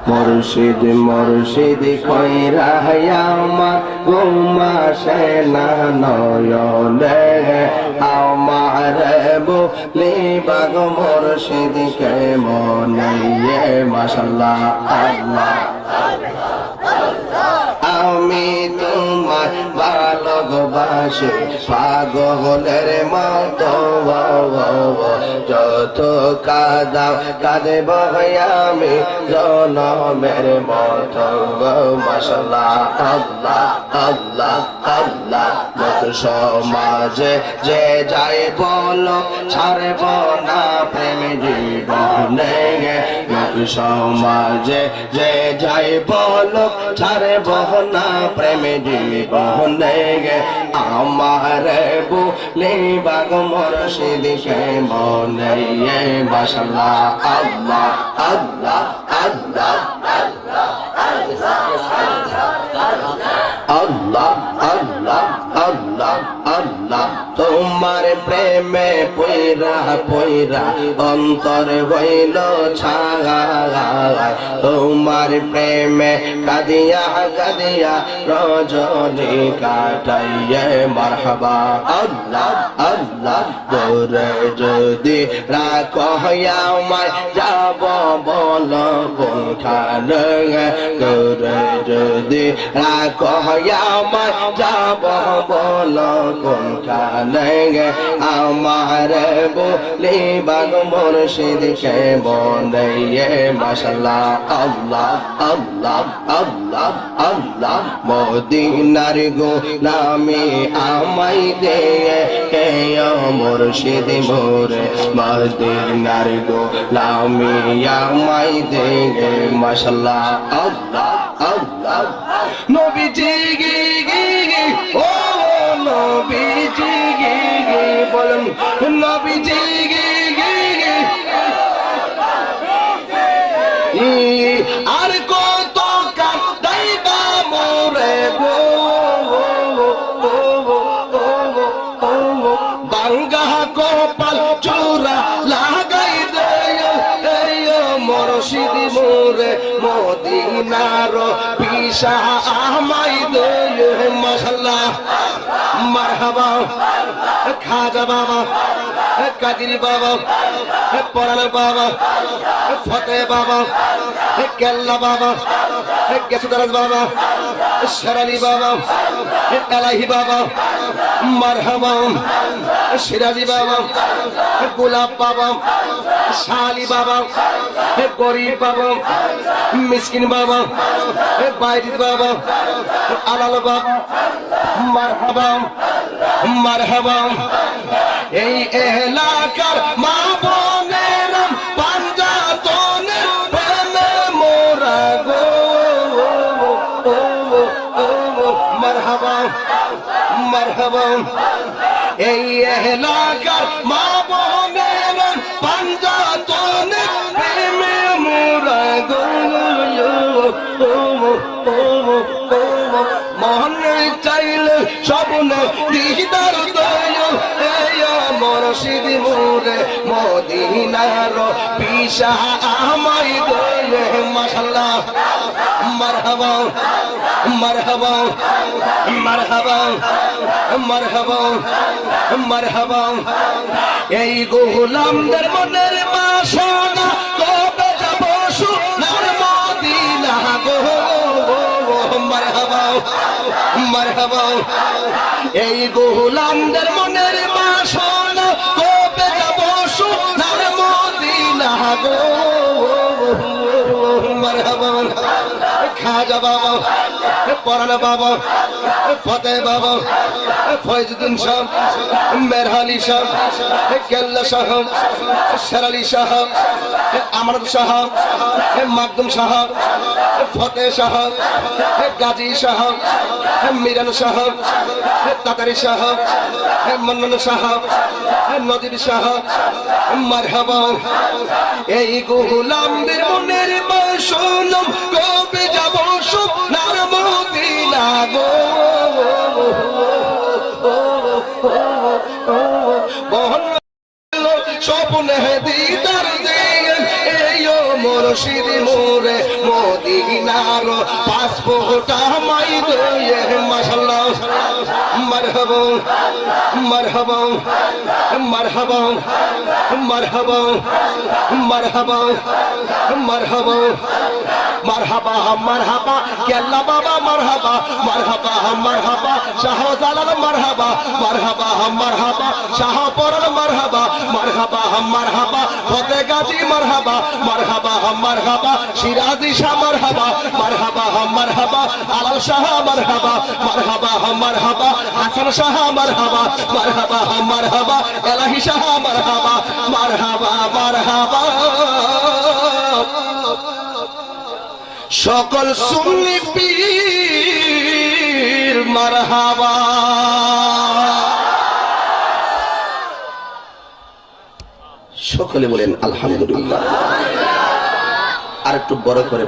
মুর্শিদ মুর্শিদ কইরা আমার ঘুমাসে না নয়নে আমার বলি বাগ মুর্শিদ কে মনে মাশাআল্লাহ আল্লাহ আমি তোমার ভালোবাসি পাগলের মতো যত কাঁদাও কাঁদব আমি জনমের মতো মাশাআল্লাহ আল্লাহ আল্লাহ আল্লাহ মত সমাজে যে যাই বলো ছাড়ব না প্রেম জীবনে মত সমাজে যে যাই বলো ছাড়ব না প্রেম জীবনে আমার বলে বাগ মুর্শিদ কে মনে মাশাআল্লাহ আল্লাহ আল্লাহ আল্লাহ আল্লাহ আল্লাহ আল্লাহ আল্লাহ তোমার প্রেমে পয়রা পয়রা অন্তর হইল ছাগায় তোমার প্রেমে কাঁদিয়া কাঁদিয়া রজনী কাটাইয়ে মারহাবা আল্লাহ আল্লাহ তোরে যদি রাখো আমায় যাব বল কোনখানে তোরে যদি রাখো আমায় যাব বল কোনখানে আমার বলি বাগ মুর্শিদ কে বলে মাশাআল্লাহ আল্লাহ আল্লাহ আল্লাহ আল্লাহ মদিনার গোলামি আমায় দে হে মুর্শিদ মোরে মদিনার গোলামি আমায় দে মাশাআল্লাহ আল্লাহ আল্লাহ নবীজি ও নবীজি বলেন নবীজি আর কত কাঁদাইবা মোরে গো বাঙ্গা কপাল চূড়া লাগাই দে মুর্শিদ মোরে মদিনার পিসা আমায় দে মাশাআল্লাহ মারহাবা খাজা বাবা কাদির বাবা পরাণ বাবা ফতে বাবা কেল্লা বাবা গেসুদারাজ বাবা শেরালি বাবা এলাহি বাবা মারহাবা সিরাজি বাবা গোলাপ বাবা শালি বাবা গরিব বাবা মিসকিন বাবা বাইজিদ বাবা আলাল বাবা মারহাবা মারহাবা এই এলাকার মা বোনের পাঞ্জাতনের প্রেমে মোরা গো মারহাবা মারহাবা এই এলাকার মা বোনের পাঞ্জাতনের প্রেমে মোরা গো মনে চাইলে স্বপ্নে দিদার মুর্শিদ মোরে মদিনার পিসা আমায় দে মাশাআল্লাহ মারহাবা মারহাবা মারহাবা মারহাবা মারহাবা এই গোলামদের মনের বাসনা কবে যাব সোনার মদিনা গো মারহাবা মারহাবা এই গোলামদের মনের বাসনা কবে যাব সোনার মদিনা গো মারহাবা খাজা বাবা পরাণ বাবা ফতে বাবা ফয়জুদ্দিন শাহ মেরহালি শাহ কেল্লা শাহ শেরালি শাহ আমানত শাহ মাকদুম শাহ ফতে শাহ গাজী শাহ মিরান শাহ তাতারি শাহ মন্নন শাহ নদীর শাহ মারহাবা এই গোলামদের মনের বাসনা কবে যাব সোনার মদিনা গো মনে দিদার দিয়ে এই ও মুর্শিদ মোরে মদিনার পাসপোর্ট আমায় দিয়ে মাশাআল্লাহ মারহাবা মারহাবা মারহাবা মারহাবা মারহাবা মারহাবা মারহাবা মারহাবা কেল্লা বাবা মারহাবা মারহাবা মারহাবা শাহজালাল মারহাবা মারহাবা মারহাবা শাহপরান মারহাবা মারহাবা মারহাবা ফতে গাজী মারহাবা মারহাবা মারহাবা সিরাজি শাহ মারহাবা মারহাবা মারহাবা আলাল শাহ মারহাবা মারহাবা মারহাবা হাসান শাহ মারহাবা মারহাবা মারহাবা এলাহি শাহ মারহাবা মারহাবা মারহাবা সকল সুন্নি পীর মারহাবা। সকলে বলেন আলহামদুলিল্লাহ। আর একটু বড় করে